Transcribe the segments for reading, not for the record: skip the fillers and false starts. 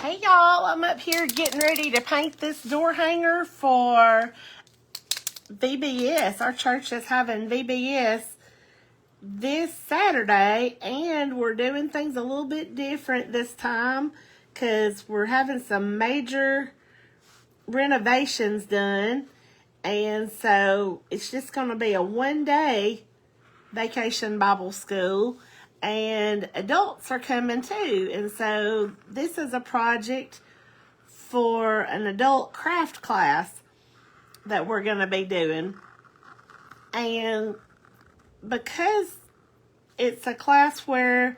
Hey y'all, I'm up here getting ready to paint this door hanger for VBS. Our church is having VBS this Saturday, and we're doing things a little bit different this time because we're having some major renovations done. And so it's just going to be a one-day vacation Bible school, and adults are coming too. And so this is a project for an adult craft class that we're going to be doing. And because it's a class where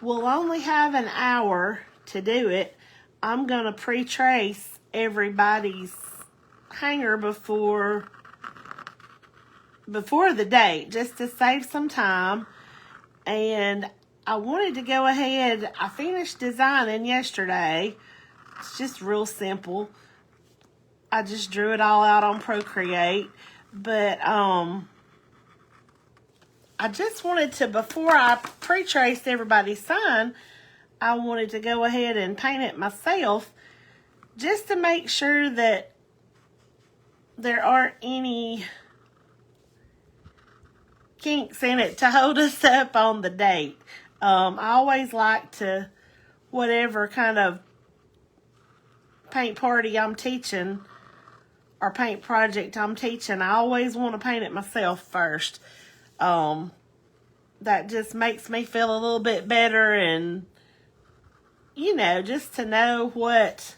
we'll only have an hour to do it, I'm going to pre-trace everybody's hanger before the date, just to save some time. And I wanted to go ahead, I finished designing yesterday. It's just real simple. I just drew it all out on Procreate. But I just wanted to, before I pre-traced everybody's sign, I wanted to go ahead and paint it myself, just to make sure that there aren't any kinks in it to hold us up on the date. I always like to, whatever kind of paint party I'm teaching or paint project I'm teaching, I always want to paint it myself first. That just makes me feel a little bit better, and you know, just to know what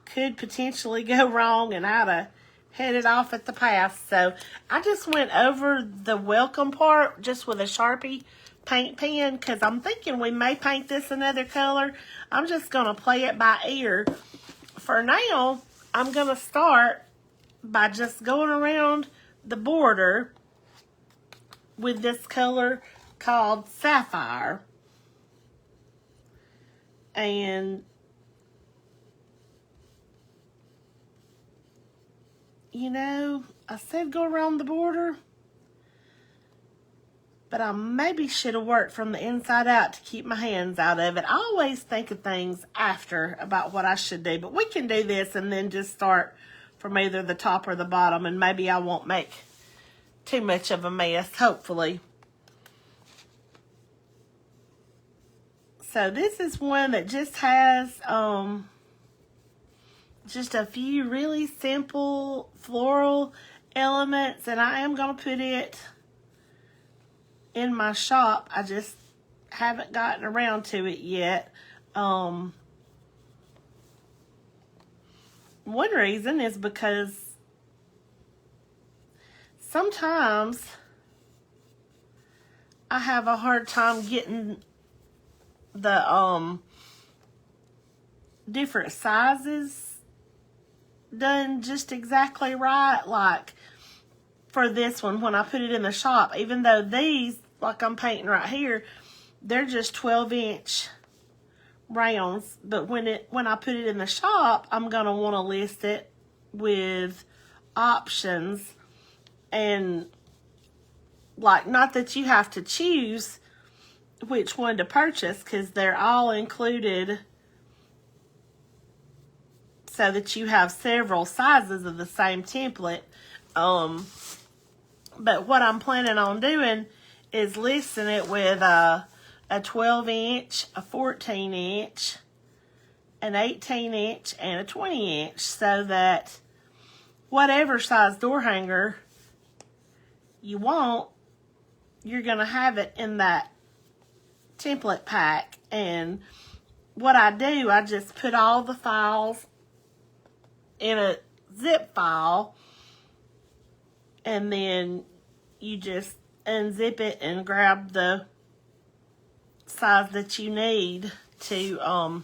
could potentially go wrong and how to head it off at the pass. So I just went over the welcome part just with a Sharpie paint pen, because I'm thinking we may paint this another color. I'm just going to play it by ear. For now, I'm going to start by just going around the border with this color called Sapphire. And you know, I said go around the border, but I maybe should have worked from the inside out to keep my hands out of it. I always think of things after about what I should do, but we can do this and then just start from either the top or the bottom, and maybe I won't make too much of a mess, hopefully. So this is one that just has just a few really simple floral elements, and I am going to put it in my shop. I just haven't gotten around to it yet. One reason is because sometimes I have a hard time getting the different sizes done just exactly right. Like for this one, when I put it in the shop, even though these, like I'm painting right here, they're just 12-inch rounds, but when I put it in the shop, I'm gonna want to list it with options, and like, not that you have to choose which one to purchase, because they're all included so that you have several sizes of the same template. But what I'm planning on doing is listing it with a 12-inch, a 14-inch, an 18-inch, and a 20-inch, so that whatever size door hanger you want, you're going to have it in that template pack. And what I do, I just put all the files in a zip file, and then you just unzip it and grab the size that you need to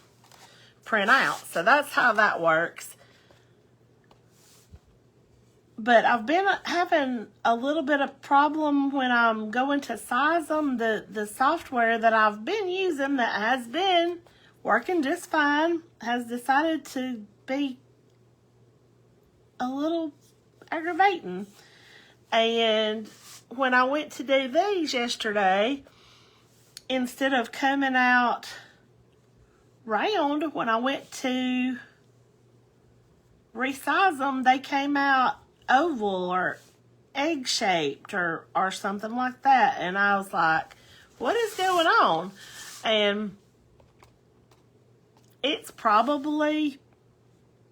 print out. So that's how that works. But I've been having a little bit of problem when I'm going to size them. The software that I've been using that has been working just fine has decided to be a little aggravating. And when I went to do these yesterday, instead of coming out round, when I went to resize them, they came out oval or egg-shaped or something like that. And I was like, what is going on? And it's probably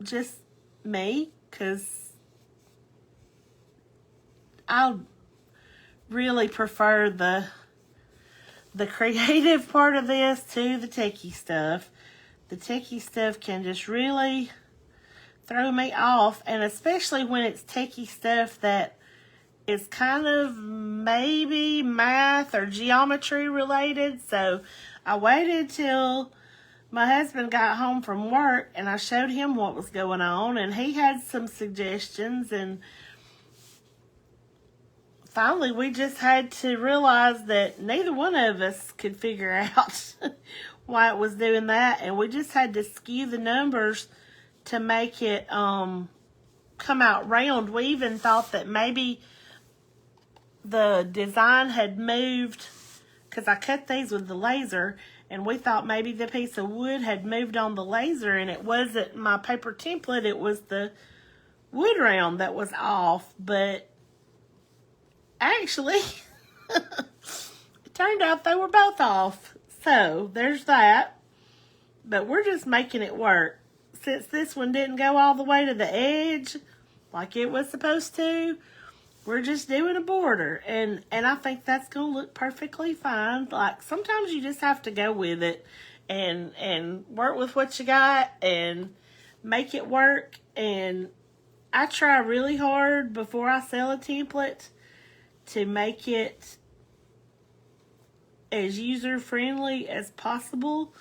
just me, because I really prefer the creative part of this to the techie stuff. The techie stuff can just really throw me off, and especially when it's techie stuff that is kind of maybe math or geometry related. So I waited till my husband got home from work and I showed him what was going on, and he had some suggestions, and finally we just had to realize that neither one of us could figure out why it was doing that, and we just had to skew the numbers to make it come out round. We even thought that maybe the design had moved, because I cut these with the laser, and we thought maybe the piece of wood had moved on the laser, and it wasn't my paper template, it was the wood round that was off. But actually it turned out they were both off. So there's that. But we're just making it work. Since this one didn't go all the way to the edge like it was supposed to, we're just doing a border, and I think that's going to look perfectly fine. Like, sometimes you just have to go with it and work with what you got and make it work. And I try really hard before I sell a template to make it as user-friendly as possible.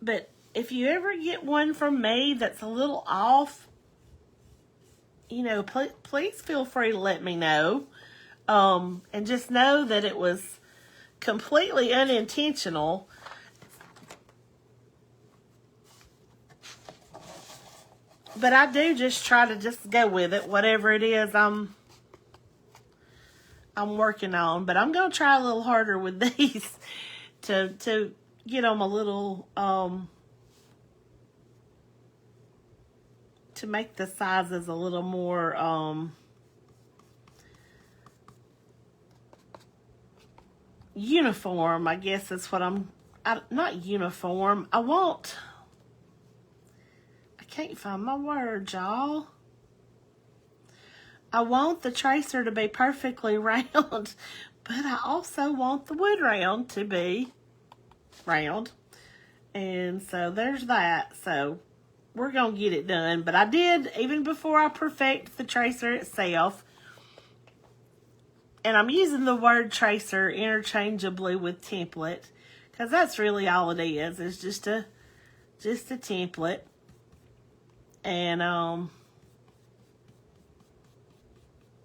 But if you ever get one from me that's a little off, you know, please feel free to let me know. And just know that it was completely unintentional. But I do just try to just go with it, whatever it is I'm working on. But I'm going to try a little harder with these to get them a little, to make the sizes a little more uniform, I guess is what not uniform. I can't find my word, y'all. I want the tracer to be perfectly round, but I also want the wood round to be round. And so there's that. So we're going to get it done. But I did, even before I perfect the tracer itself, and I'm using the word tracer interchangeably with template, because that's really all it is. It's just a template. And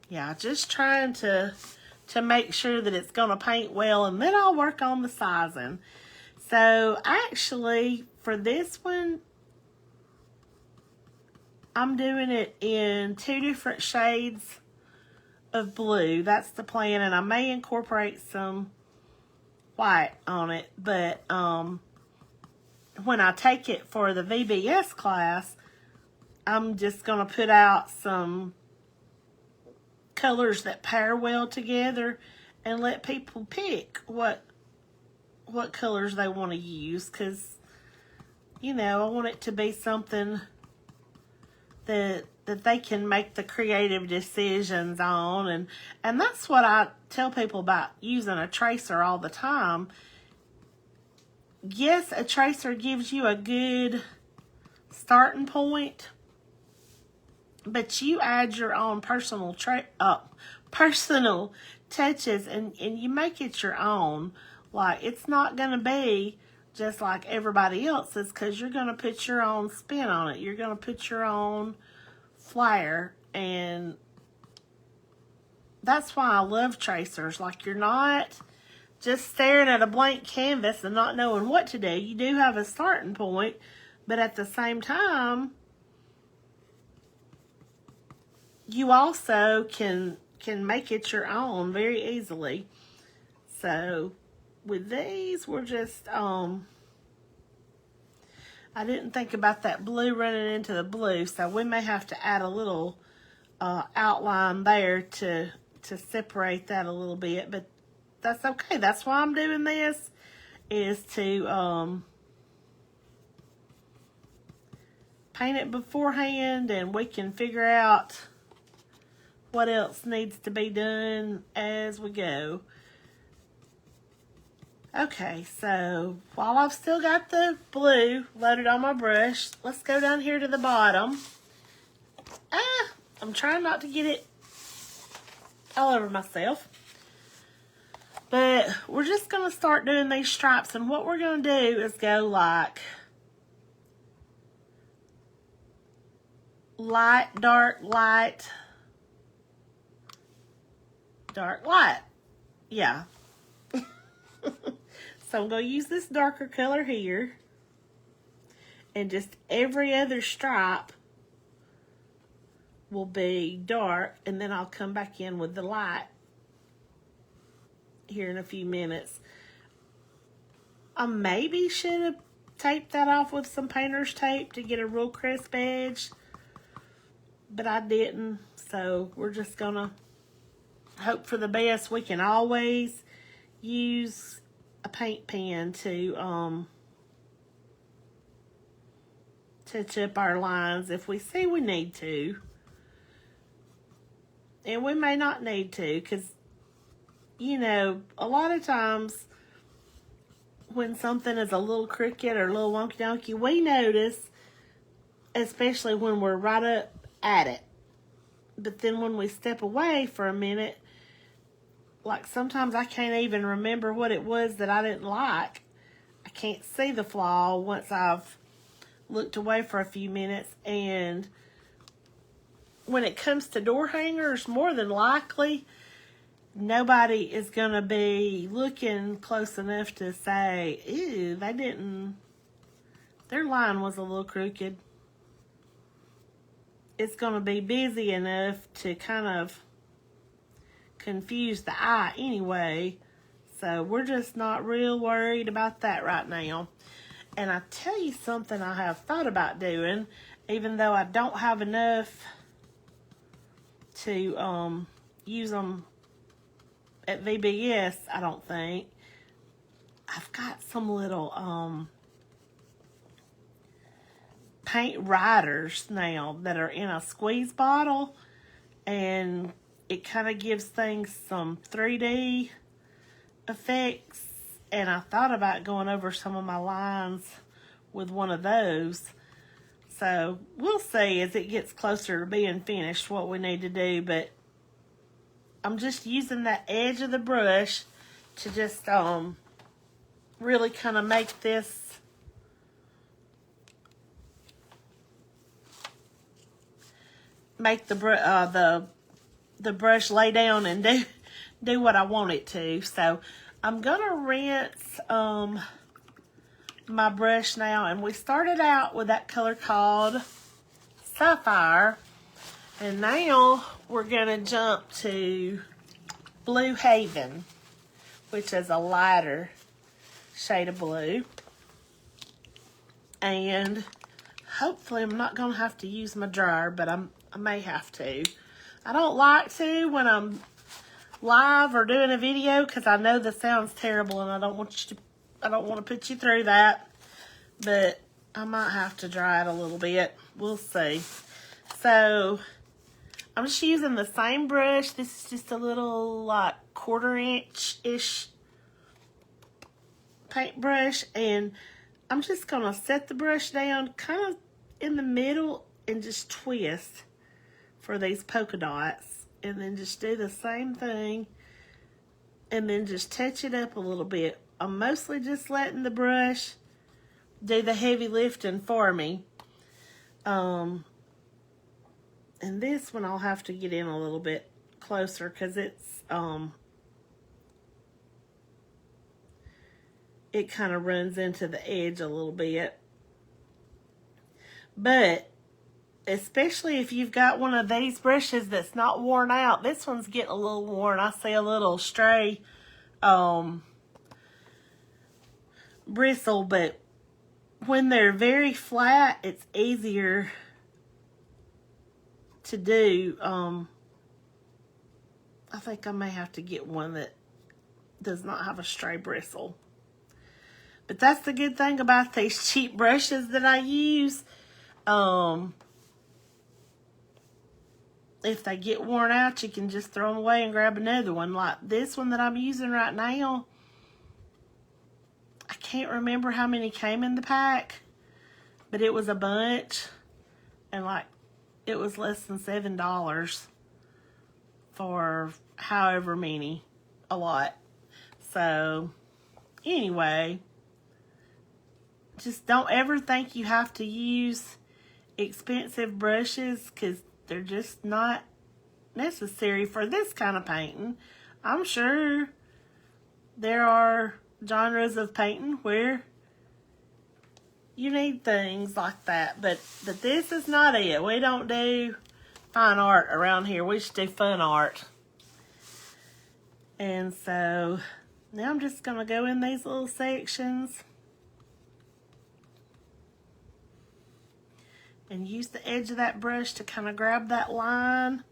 yeah, just trying to make sure that it's going to paint well, and then I'll work on the sizing. So actually, for this one, I'm doing it in 2 different shades of blue. That's the plan, and I may incorporate some white on it. But when I take it for the VBS class, I'm just going to put out some colors that pair well together and let people pick what colors they want to use, because, you know, I want it to be something that they can make the creative decisions on. And that's what I tell people about using a tracer all the time. Yes, a tracer gives you a good starting point, but you add your own personal touches, and you make it your own. Like, it's not going to be just like everybody else's, because you're going to put your own spin on it. You're going to put your own flair, and that's why I love tracers. Like, you're not just staring at a blank canvas and not knowing what to do. You do have a starting point, but at the same time, you also can make it your own very easily. So with these, we're just I didn't think about that blue running into the blue, so we may have to add a little outline there to separate that a little bit, but that's okay. That's why I'm doing this, is to paint it beforehand, and we can figure out what else needs to be done as we go. Okay, so while I've still got the blue loaded on my brush, let's go down here to the bottom. I'm trying not to get it all over myself. But we're just going to start doing these stripes, and what we're going to do is go like light, dark, light, dark, light. Yeah. So I'm going to use this darker color here, and just every other stripe will be dark, and then I'll come back in with the light here in a few minutes. I maybe should have taped that off with some painter's tape to get a real crisp edge, but I didn't, so we're just gonna hope for the best. We can always use a paint pen to touch up our lines if we see we need to. And we may not need to, because, you know, a lot of times when something is a little crooked or a little wonky donkey, we notice, especially when we're right up at it. But then when we step away for a minute, like sometimes I can't even remember what it was that I didn't like. I can't see the flaw once I've looked away for a few minutes. And when it comes to door hangers, more than likely, nobody is going to be looking close enough to say, ew, their line was a little crooked. It's going to be busy enough to kind of confuse the eye anyway. So we're just not real worried about that right now. And I tell you something I have thought doing, even though I don't have enough to use them at VBS, I don't think. I've got some little paint riders now that are in a squeeze bottle, and it kind of gives things some 3D effects, and I thought about going over some of my lines with one of those. So we'll see as it gets closer to being finished what we need to do, but I'm just using that edge of the brush to just really kind of make this the brush lay down and do what I want it to. So I'm gonna rinse my brush now, and we started out with that color called Sapphire, and now we're gonna jump to Blue Haven, which is a lighter shade of blue. And hopefully I'm not gonna have to use my dryer, but I may have to. I don't like to when I'm live or doing a video, because I know this sounds terrible, and I don't want to put you through that. But I might have to dry it a little bit. We'll see. So I'm just using the same brush. This is just a little like 1/4 inch-ish paintbrush, and I'm just gonna set the brush down kind of in the middle and just twist for these polka dots, and then just do the same thing, and then just touch it up a little bit. I'm mostly just letting the brush do the heavy lifting for me. And this one I'll have to get in a little bit closer, because it's it kind of runs into the edge a little bit. But especially if you've got one of these brushes that's not worn out, this one's getting a little worn. I see a little stray bristle, but when they're very flat, it's easier to do. I think I may have to get one that does not have a stray bristle. But that's the good thing about these cheap brushes that I use. If they get worn out, you can just throw them away and grab another one. Like this one that I'm using right now. I can't remember how many came in the pack, but it was a bunch. And like, it was less than $7 for however many. A lot. So, anyway, just don't ever think you have to use expensive brushes, because they're just not necessary for this kind of painting. I'm sure there are genres of painting where you need things like that, but this is not it. We don't do fine art around here. We just do fun art. And so now I'm just going to go in these little sections and use the edge of that brush to kind of grab that line.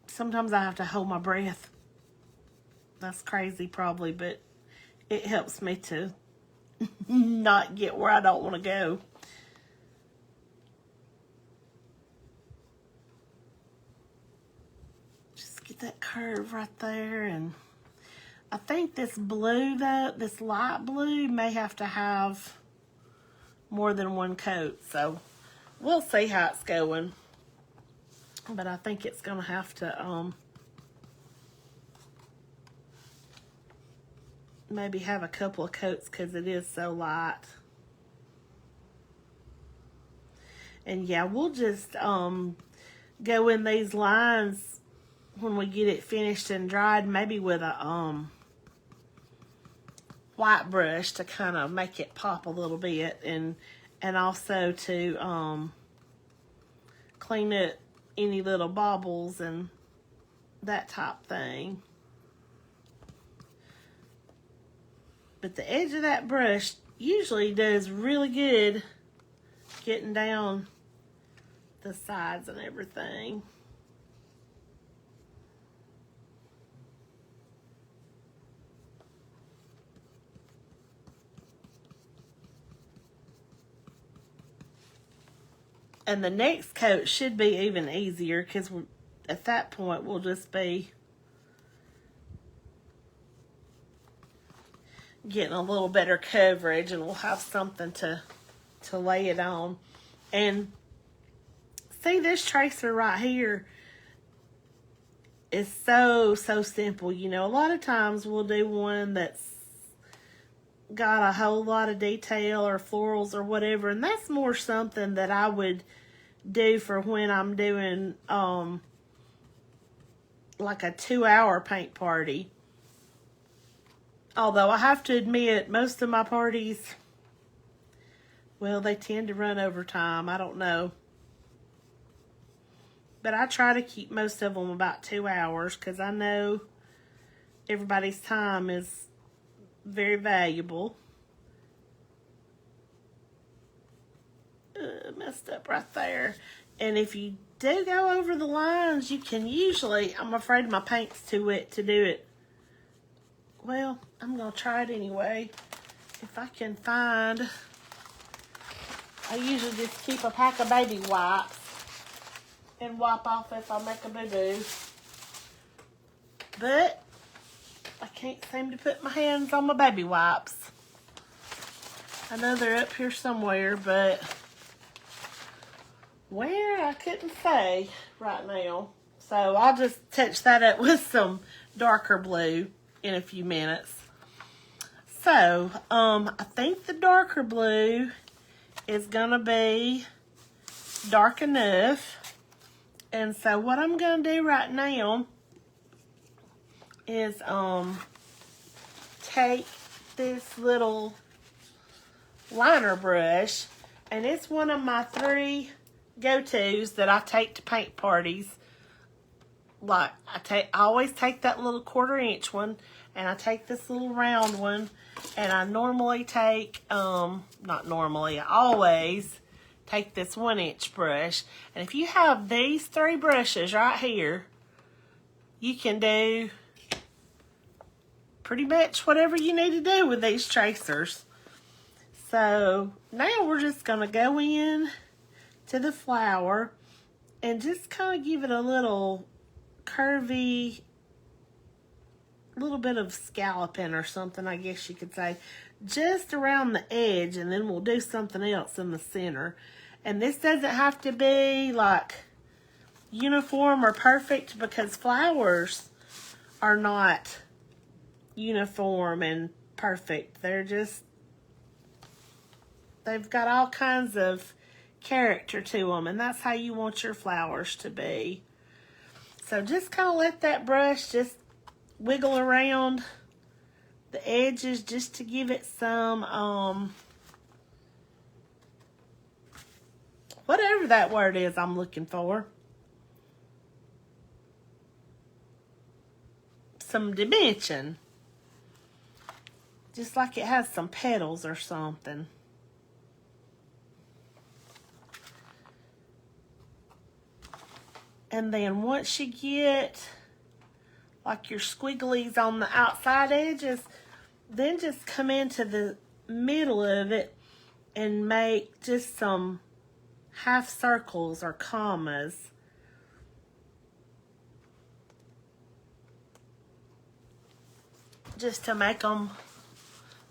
Sometimes I have to hold my breath. That's crazy probably, but it helps me to not get where I don't want to go. Just get that curve right there. And I think this blue though, this light blue may have to have more than one coat. So we'll see how it's going. But I think it's going to have to maybe have a couple of coats because it is so light. And yeah, we'll just go in these lines when we get it finished and dried, maybe with a white brush to kind of make it pop a little bit, and also to clean up any little bobbles and that type thing. But the edge of that brush usually does really good getting down the sides and everything. And the next coat should be even easier, because at that point we'll just be getting a little better coverage, and we'll have something to lay it on. And see, this tracer right here is so simple. You know, a lot of times we'll do one that's got a whole lot of detail or florals or whatever, and that's more something that I would do for when I'm doing like a 2-hour paint party. Although I have to admit, most of my parties, well, they tend to run over time. I don't know. But I try to keep most of them about 2 hours, because I know everybody's time is very valuable. Messed up right there. And if you do go over the lines, you can usually, I'm afraid my paint's too wet to do it. Well, I'm going to try it anyway. If I can find, I usually just keep a pack of baby wipes and wipe off if I make a boo-boo. But I can't seem to put my hands on my baby wipes. I know they're up here somewhere, but where, I couldn't say right now. So I'll just touch that up with some darker blue in a few minutes. So, I think the darker blue is gonna be dark enough. And so what I'm gonna do right now is take this little liner brush, and it's one of my 3 go-tos that I take to paint parties like, I always take that little 1/4 inch one, and I take this little round one, and I normally take, not normally, I always take this 1 inch brush. And if you have these 3 brushes right here, you can do pretty much whatever you need to do with these tracers. So now we're just going to go in to the flower and just kind of give it a little curvy, little bit of scalloping or something, I guess you could say, just around the edge, and then we'll do something else in the center. And this doesn't have to be like uniform or perfect, because flowers are not uniform and perfect. They've got all kinds of character to them, and that's how you want your flowers to be. So just kind of let that brush just wiggle around the edges just to give it some, whatever that word is I'm looking for. Some dimension. Just like it has some petals or something. And then once you get like your squigglies on the outside edges, then just come into the middle of it and make just some half circles or commas. Just to make them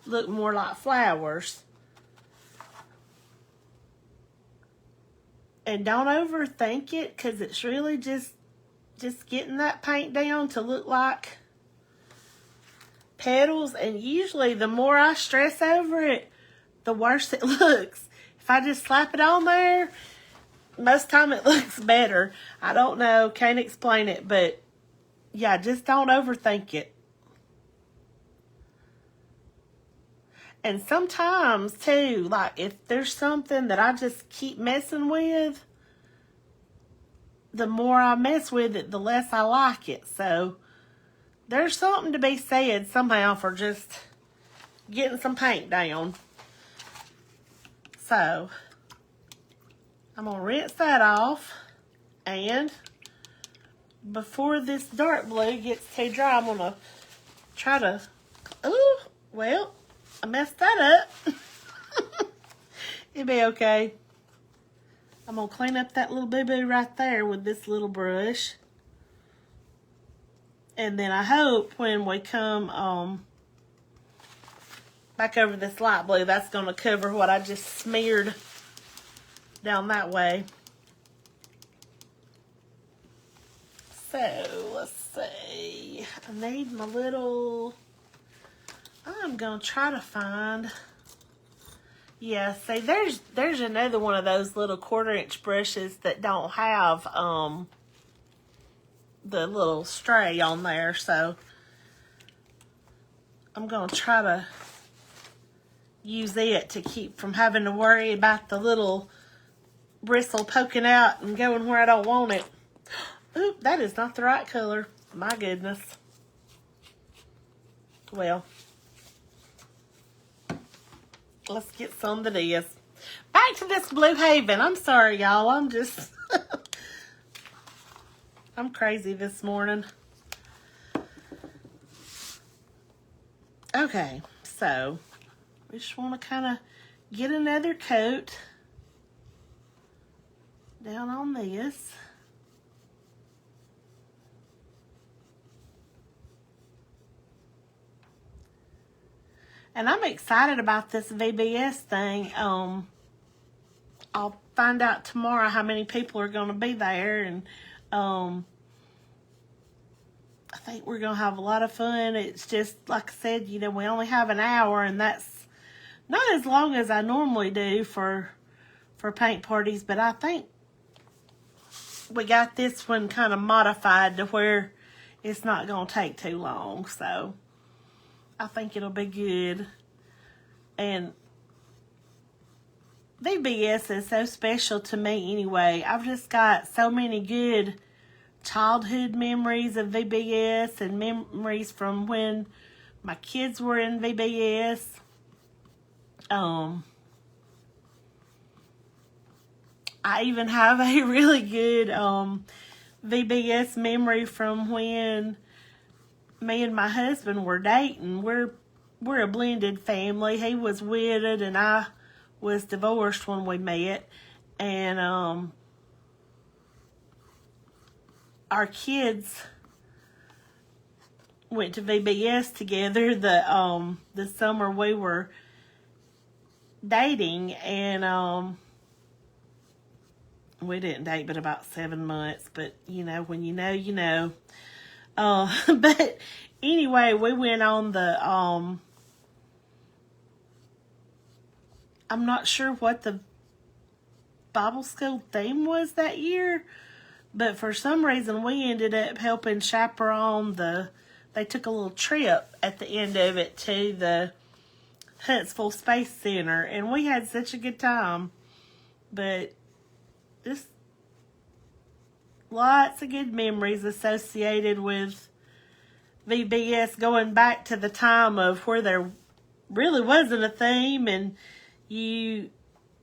look more like flowers. And don't overthink it, because it's really just getting that paint down to look like petals. And usually the more I stress over it, the worse it looks. If I just slap it on there, most time it looks better. I don't know, can't explain it, but yeah, just don't overthink it. And sometimes, too, like, if there's something that I just keep messing with, the more I mess with it, the less I like it. So, there's something to be said somehow for just getting some paint down. So, I'm going to rinse that off. And before this dark blue gets too dry, I'm going to try to... Ooh, well... I messed that up. It'll be okay. I'm going to clean up that little boo-boo right there with this little brush. And then I hope when we come back over this light blue, that's going to cover what I just smeared down that way. So, let's see. I need my little... I'm going to try to find, yeah, see, there's another one of those little 1/4 inch brushes that don't have the little stray on there, so I'm going to try to use it to keep from having to worry about the little bristle poking out and going where I don't want it. Oop, that is not the right color. My goodness. Well, let's get some that is. Back to this Blue Haven. I'm sorry, y'all. I'm just... I'm crazy this morning. Okay, so we just want to kind of get another coat down on this. And I'm excited about this VBS thing. I'll find out tomorrow how many people are going to be there. And I think we're going to have a lot of fun. It's just, like I said, you know, we only have an hour. And that's not as long as I normally do for paint parties. But I think we got this one kind of modified to where it's not going to take too long. So I think it'll be good. And VBS is so special to me anyway. I've just got so many good childhood memories of VBS and memories from when my kids were in VBS. I even have a really good VBS memory from when me and my husband were dating. We're a blended family. He was widowed and I was divorced when we met. And our kids went to VBS together the summer we were dating, and we didn't date but about 7 months, but you know, when you know, you know. But anyway, we went on the I'm not sure what the Bible school theme was that year, but for some reason we ended up helping chaperone they took a little trip at the end of it to the Huntsville Space Center, and we had such a good time. But just lots of good memories associated with VBS, going back to the time of where there really wasn't a theme and you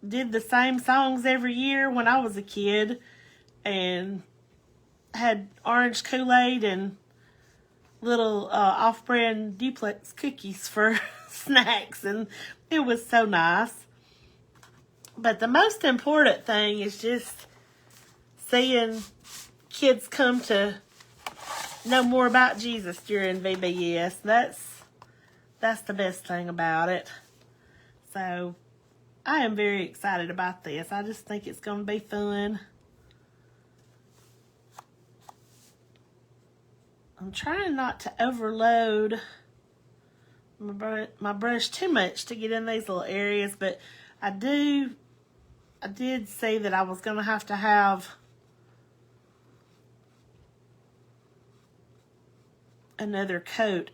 did the same songs every year when I was a kid, and had orange Kool-Aid and little off-brand duplex cookies for snacks, and it was so nice. But the most important thing is just seeing kids come to know more about Jesus during VBS. That's the best thing about it. So I am very excited about this. I just think it's going to be fun. I'm trying not to overload my brush too much to get in these little areas, but I did say that I was going to have another coat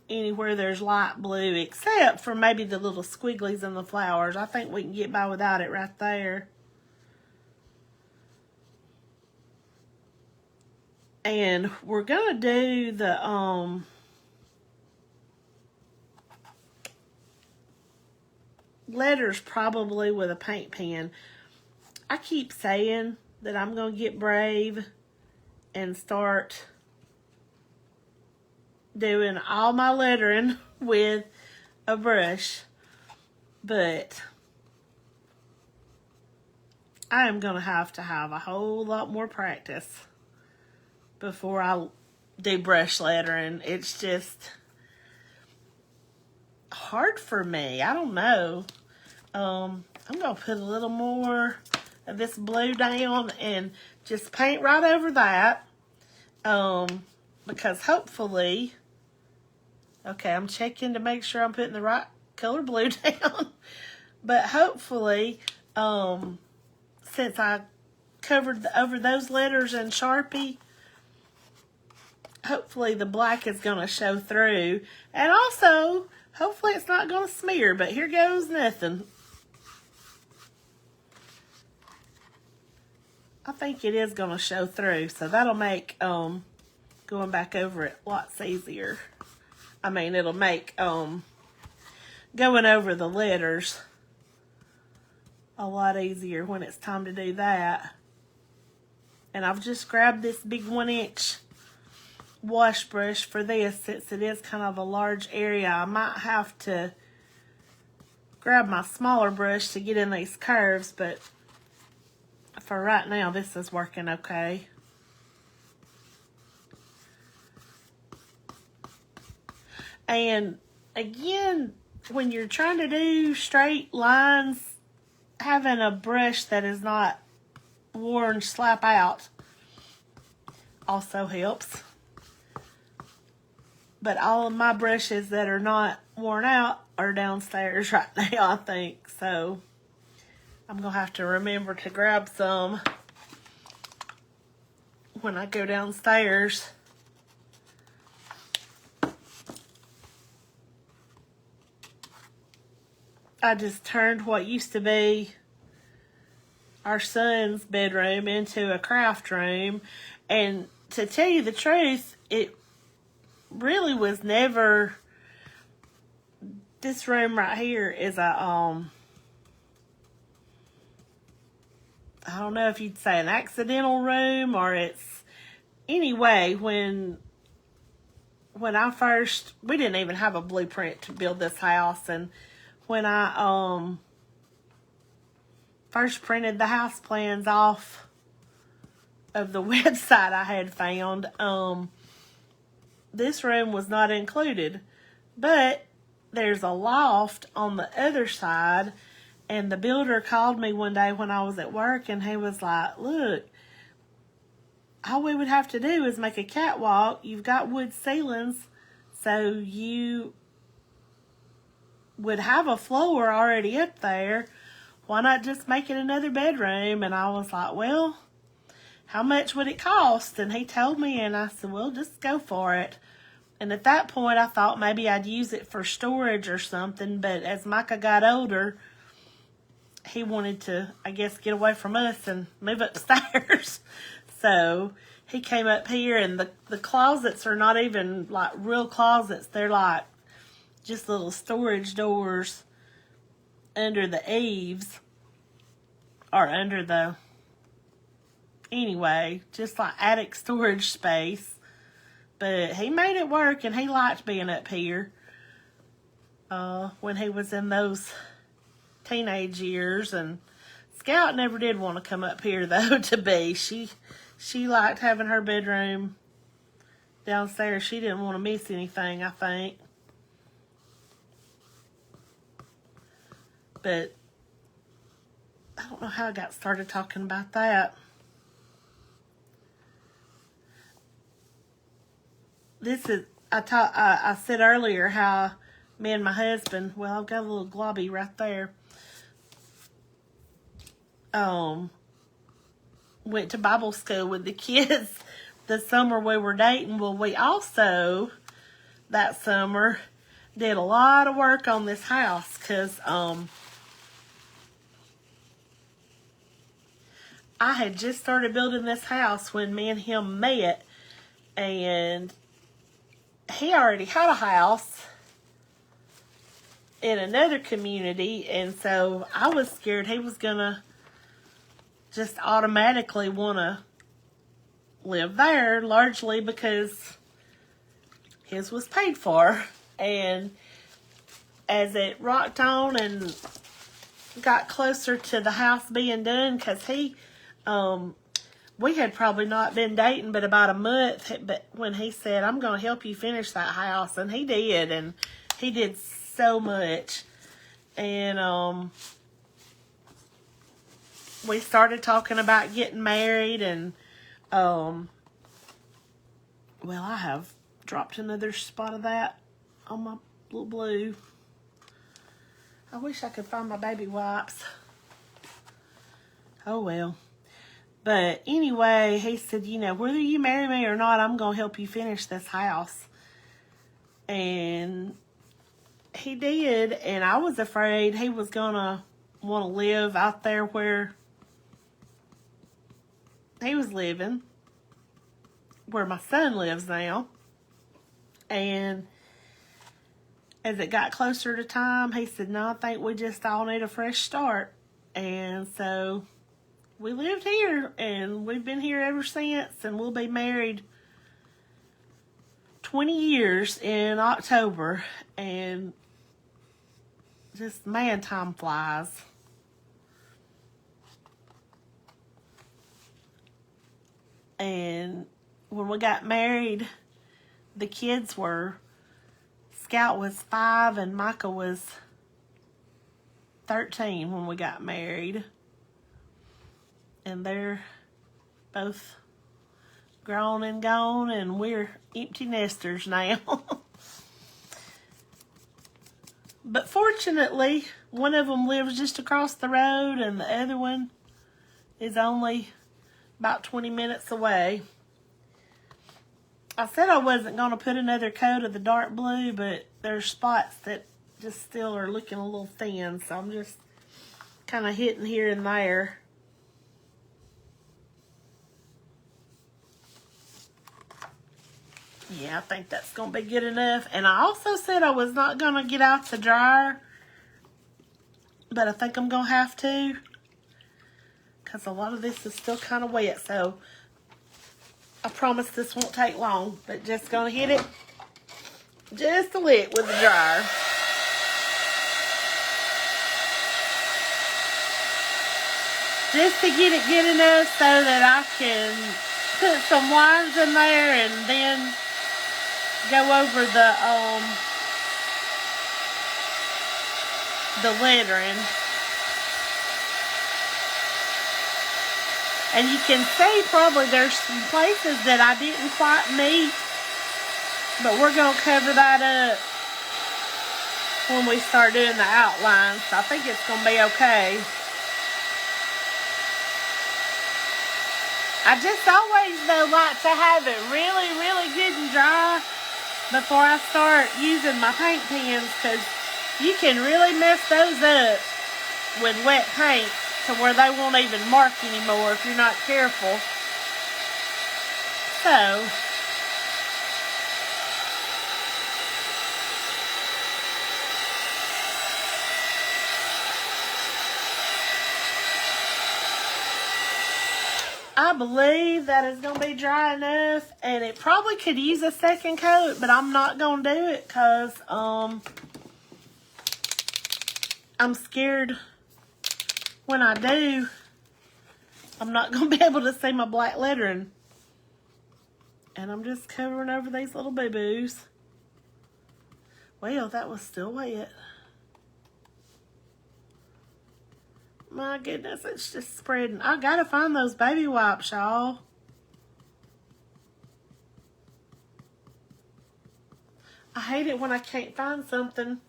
anywhere there's light blue, except for maybe the little squigglies and the flowers. I think we can get by without it right there. And we're going to do the letters probably with a paint pen. I keep saying that I'm going to get brave and start doing all my lettering with a brush, but I am going to have a whole lot more practice before I do brush lettering. It's just hard for me. I don't know. I'm going to put a little more of this blue down and just paint right over that. Because hopefully, okay, I'm checking to make sure I'm putting the right color blue down. But hopefully, since I covered over those letters in Sharpie, hopefully the black is going to show through. And also, hopefully it's not going to smear, but here goes nothing. I think it is going to show through, so that'll make going back over it lots easier. I mean, it'll make going over the letters a lot easier when it's time to do that. And I've just grabbed this big 1-inch wash brush for this, since it is kind of a large area. I might have to grab my smaller brush to get in these curves, but for right now this is working okay. And again, when you're trying to do straight lines, having a brush that is not worn slap out also helps. But all of my brushes that are not worn out are downstairs right now, I think. So I'm going to have to remember to grab some when I go downstairs. I just turned what used to be our son's bedroom into a craft room. And to tell you the truth, it really was never, this room right here is a, I don't know if you'd say an accidental room, or it's, anyway, when I first, we didn't even have a blueprint to build this house, and when I first printed the house plans off of the website I had found, this room was not included, but there's a loft on the other side, and the builder called me one day when I was at work, and he was like, look, all we would have to do is make a catwalk. You've got wood ceilings, so you would have a floor already up there. Why not just make it another bedroom? And I was like, well, how much would it cost? And he told me, and I said, well, just go for it. And at that point, I thought maybe I'd use it for storage or something. But as Micah got older, he wanted to, I guess, get away from us and move upstairs. So he came up here, and the closets are not even like real closets. They're like just little storage doors under the eaves, or under the, anyway, just like attic storage space. But he made it work, and he liked being up here when he was in those teenage years. And Scout never did want to come up here, though, to be. She liked having her bedroom downstairs. She didn't want to miss anything, I think. But I don't know how I got started talking about that. This is, I said earlier how me and my husband, well, I've got a little globby right there, went to Bible school with the kids the summer we were dating. Well, we also, that summer, did a lot of work on this house, because I had just started building this house when me and him met, and he already had a house in another community, and so I was scared he was gonna just automatically want to live there, largely because his was paid for. And as it rocked on and got closer to the house being done, because we had probably not been dating but about a month, but when he said, I'm going to help you finish that house, and he did, and he did so much. And we started talking about getting married, and well, I have dropped another spot of that on my little blue. I wish I could find my baby wipes. Oh well. But anyway, he said, you know, whether you marry me or not, I'm going to help you finish this house. And he did, and I was afraid he was going to want to live out there where he was living, where my son lives now. And as it got closer to time, he said, no, I think we just all need a fresh start. And so we lived here, and we've been here ever since, and we'll be married 20 years in October. And just, man, time flies. And when we got married, the kids were, Scout was 5 and Micah was 13 when we got married. And they're both grown and gone, and we're empty nesters now. But fortunately, one of them lives just across the road, and the other one is only about 20 minutes away. I said I wasn't going to put another coat of the dark blue, but there's spots that just still are looking a little thin, so I'm just kind of hitting here and there. Yeah, I think that's going to be good enough. And I also said I was not going to get out the dryer, but I think I'm going to have to, because a lot of this is still kind of wet. So I promise this won't take long, but just going to hit it just a little with the dryer. Just to get it good enough so that I can put some lines in there and then go over the lettering. And you can see probably there's some places that I didn't quite meet, but we're going to cover that up when we start doing the outlines. So I think it's going to be okay. I just always, though, like to have it really, really good and dry before I start using my paint pens, because you can really mess those up with wet paint to where they won't even mark anymore if you're not careful. So, I believe that is going to be dry enough, and it probably could use a second coat, but I'm not going to do it because I'm scared when I do, I'm not going to be able to see my black lettering. And I'm just covering over these little boo-boos. Well, that was still wet. My goodness, it's just spreading. I gotta find those baby wipes, y'all. I hate it when I can't find something,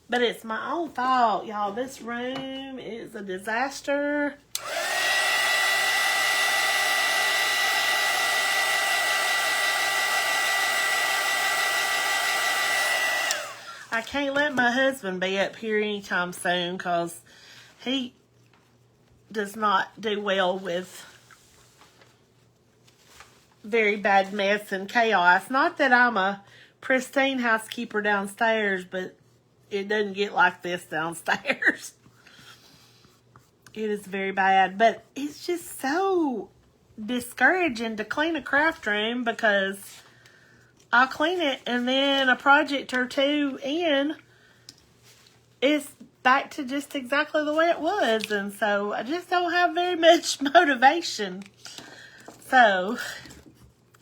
but it's my own fault, y'all. This room is a disaster. I can't let my husband be up here anytime soon because he does not do well with very bad mess and chaos. Not that I'm a pristine housekeeper downstairs, but it doesn't get like this downstairs. It is very bad, but it's just so discouraging to clean a craft room because I'll clean it and then a project or two in, it's back to just exactly the way it was. And so I just don't have very much motivation. So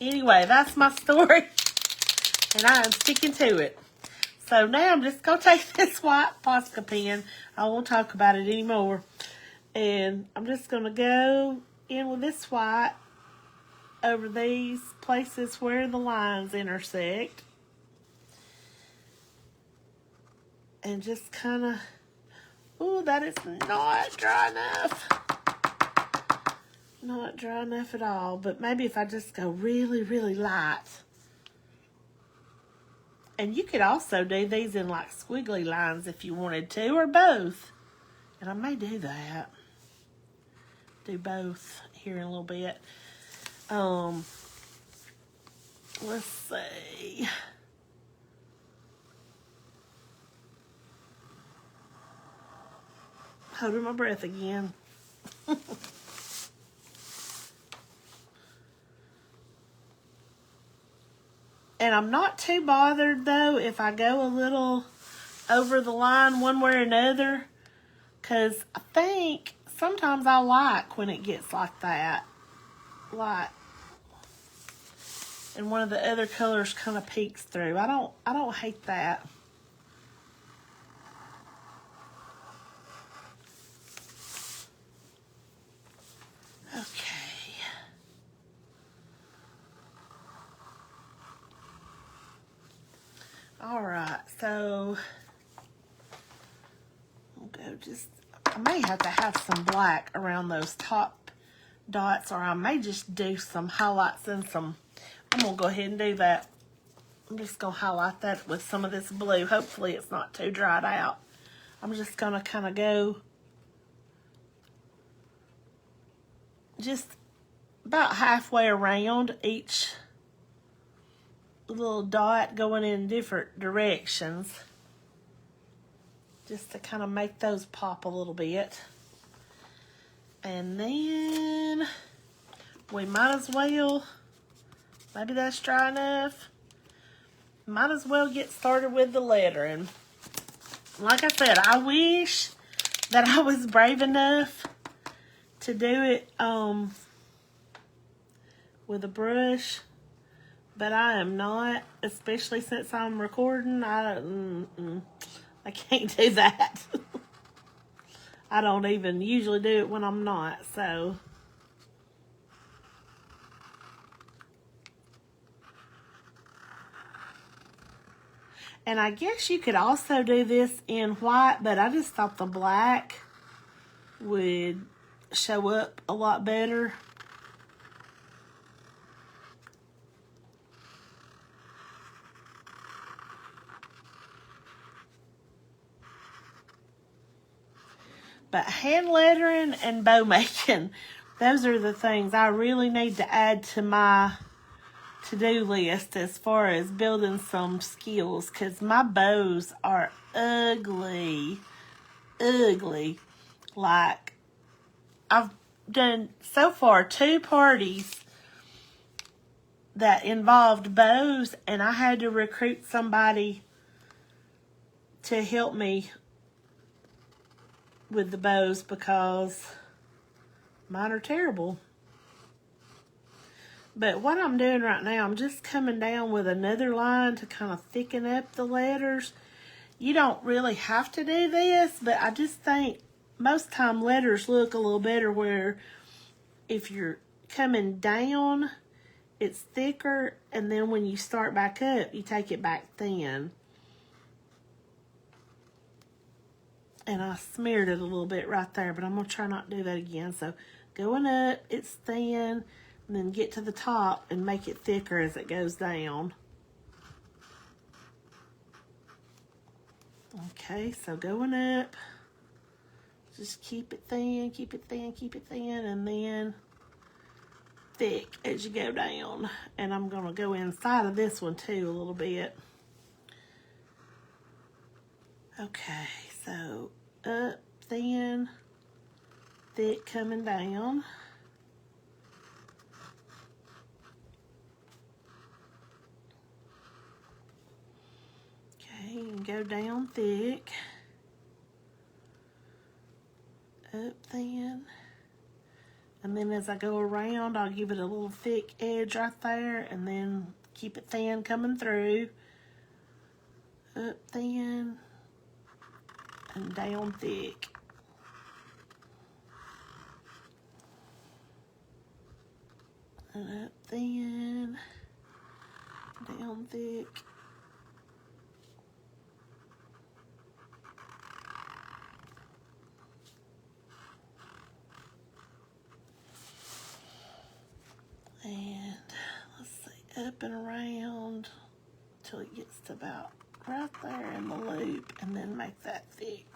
anyway, that's my story. And I am sticking to it. So now I'm just going to take this white Posca pen. I won't talk about it anymore. And I'm just going to go in with this white over these places where the lines intersect. And just kind of, ooh, that is not dry enough. Not dry enough at all. But maybe if I just go really, really light. And you could also do these in like squiggly lines if you wanted to, or both. And I may do that. Do both here in a little bit. Let's see. Holding my breath again. And I'm not too bothered, though, if I go a little over the line one way or another. Because I think sometimes I like when it gets like that. Like, and one of the other colors kind of peeks through. I don't hate that. Okay. All right, so we'll go just, I may have to have some black around those top dots, or I may just do some highlights and some, I'm going to go ahead and do that. I'm just going to highlight that with some of this blue. Hopefully it's not too dried out. I'm just going to kind of go just about halfway around each little dot going in different directions, just to kind of make those pop a little bit. And then we might as well, maybe that's dry enough, might as well get started with the lettering. Like I said, I wish that I was brave enough to do it with a brush, but I am not, especially since I'm recording. I can't do that. I don't even usually do it when I'm not, so. And I guess you could also do this in white, but I just thought the black would show up a lot better. But hand lettering and bow making, those are the things I really need to add to my to-do list as far as building some skills, because my bows are ugly. Like, I've done so far 2 parties that involved bows, and I had to recruit somebody to help me with the bows because mine are terrible. But what I'm doing right now, I'm just coming down with another line to kind of thicken up the letters. You don't really have to do this, but I just think most time letters look a little better where if you're coming down, it's thicker, and then when you start back up, you take it back thin. And I smeared it a little bit right there, but I'm going to try not to do that again. So going up, it's thin, and then get to the top and make it thicker as it goes down. Okay, so going up, just keep it thin, keep it thin, keep it thin, and then thick as you go down. And I'm going to go inside of this one too a little bit. Okay, so up, thin, thick coming down. Okay, and go down thick, up thin, and then as I go around, I'll give it a little thick edge right there, and then keep it thin coming through, up thin, and down thick. And up thin, down thick. And let's see, up and around till it gets to about right there in the loop, and then make that thick.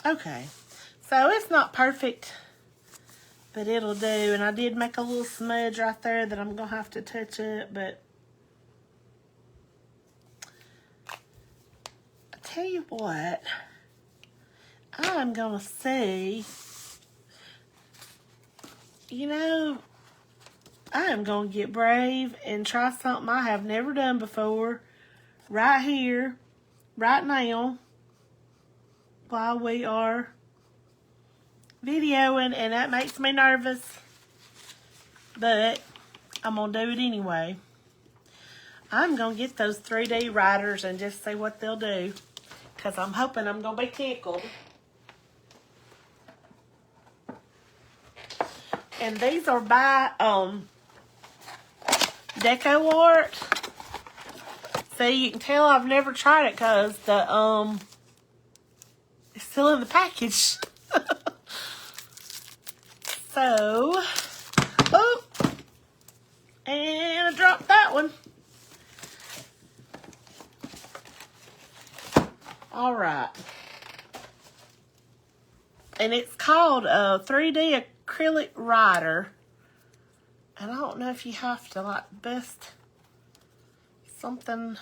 Okay, so it's not perfect, but it'll do. And I did make a little smudge right there that I'm going to have to touch up, but I tell you what, I'm going to say, you know, I am going to get brave and try something I have never done before right here, right now, while we are videoing, and that makes me nervous, but I'm going to do it anyway. I'm going to get those 3D writers and just see what they'll do, because I'm hoping I'm going to be tickled. And these are by Deco Art. So you can tell I've never tried it because the it's still in the package. So, oh, and I dropped that one. All right. And it's called a 3D acrylic writer. And I don't know if you have to like bust something.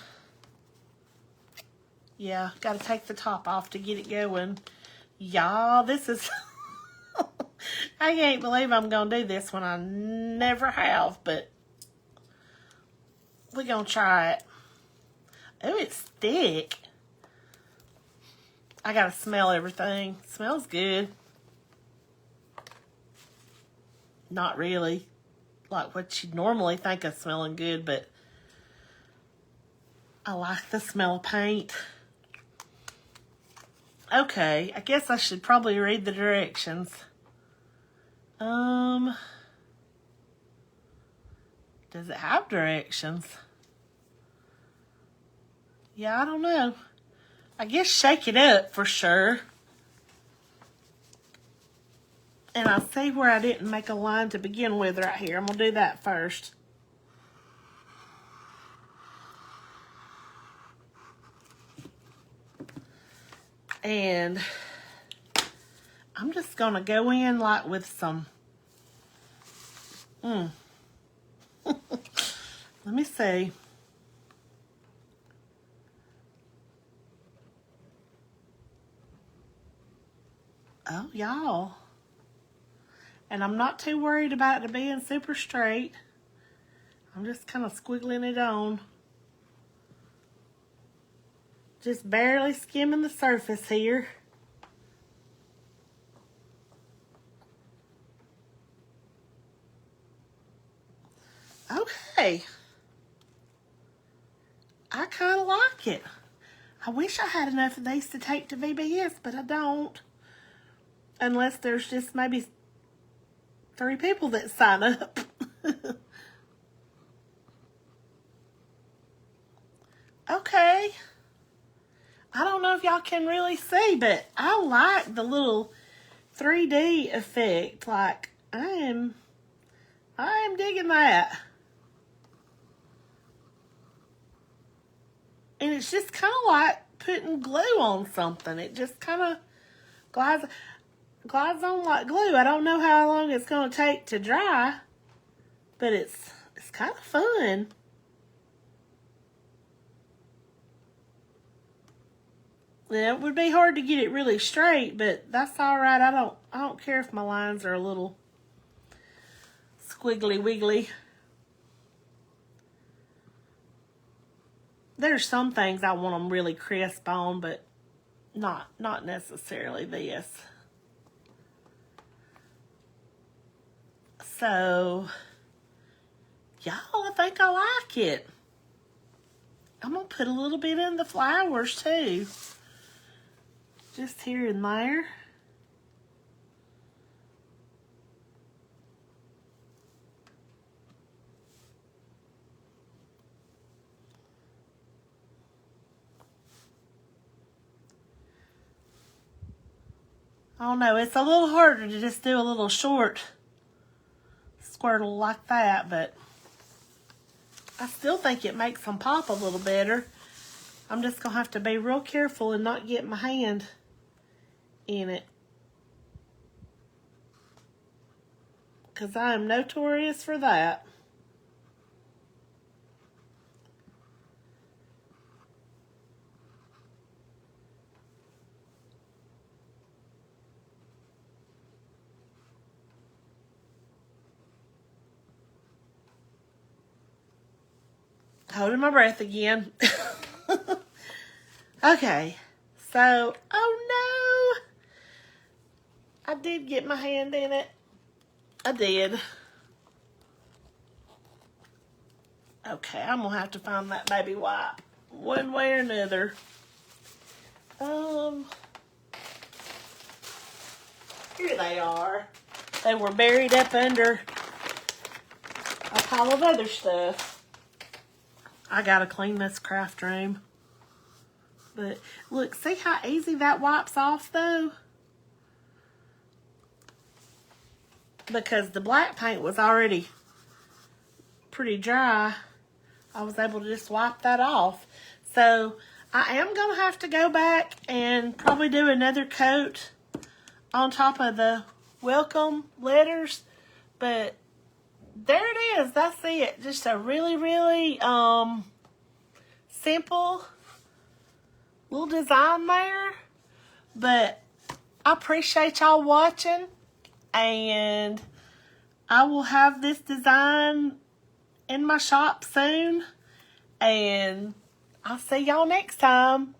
Yeah, got to take the top off to get it going. Y'all, this is... I can't believe I'm going to do this when I never have, but we're going to try it. Oh, it's thick. I got to smell everything. Smells good. Not really like what you'd normally think of smelling good, but I like the smell of paint. Okay, I guess I should probably read the directions. Does it have directions? Yeah, I don't know. I guess shake it up for sure. And I see where I didn't make a line to begin with right here. I'm going to do that first. And I'm just going to go in like with some... Let me see. Oh, y'all. And I'm not too worried about it being super straight. I'm just kind of squiggling it on. Just barely skimming the surface here. Okay. I kind of like it. I wish I had enough of these to take to VBS, but I don't. Unless there's just maybe 3 people that sign up. Okay. I don't know if y'all can really see, but I like the little 3D effect. Like, I am digging that. And it's just kind of like putting glue on something. It just kind of glides on like glue. I don't know how long it's going to take to dry, but it's kind of fun. Yeah, it would be hard to get it really straight, but that's all right. I don't care if my lines are a little squiggly wiggly. There's some things I want them really crisp on, but not necessarily this. So, y'all, I think I like it. I'm going to put a little bit in the flowers, too. Just here and there. I don't know, it's a little harder to just do a little short squirtle like that, but I still think it makes them pop a little better. I'm just going to have to be real careful and not get my hand in it, because I am notorious for that. Holding my breath again. Okay, so, oh no, I did get my hand in it. I did. Okay, I'm gonna have to find that baby wipe one way or another. Here they are. They were buried up under a pile of other stuff. I gotta clean this craft room. But look, see how easy that wipes off though? Because the black paint was already pretty dry, I was able to just wipe that off. So I am going to have to go back and probably do another coat on top of the welcome letters. But there it is. That's it. Just a really, really simple little design there. But I appreciate y'all watching, and I will have this design in my shop soon, and I'll see y'all next time.